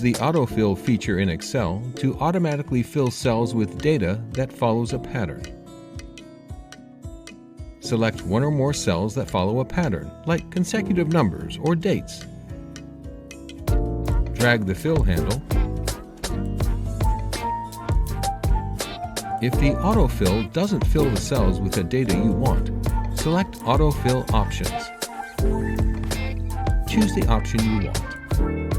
use the autofill feature in Excel to automatically fill cells with data that follows a pattern. Select one or more cells that follow a pattern, like consecutive numbers or dates. Drag the fill handle. If the autofill doesn't fill the cells with the data you want, select Autofill Options. Choose the option you want.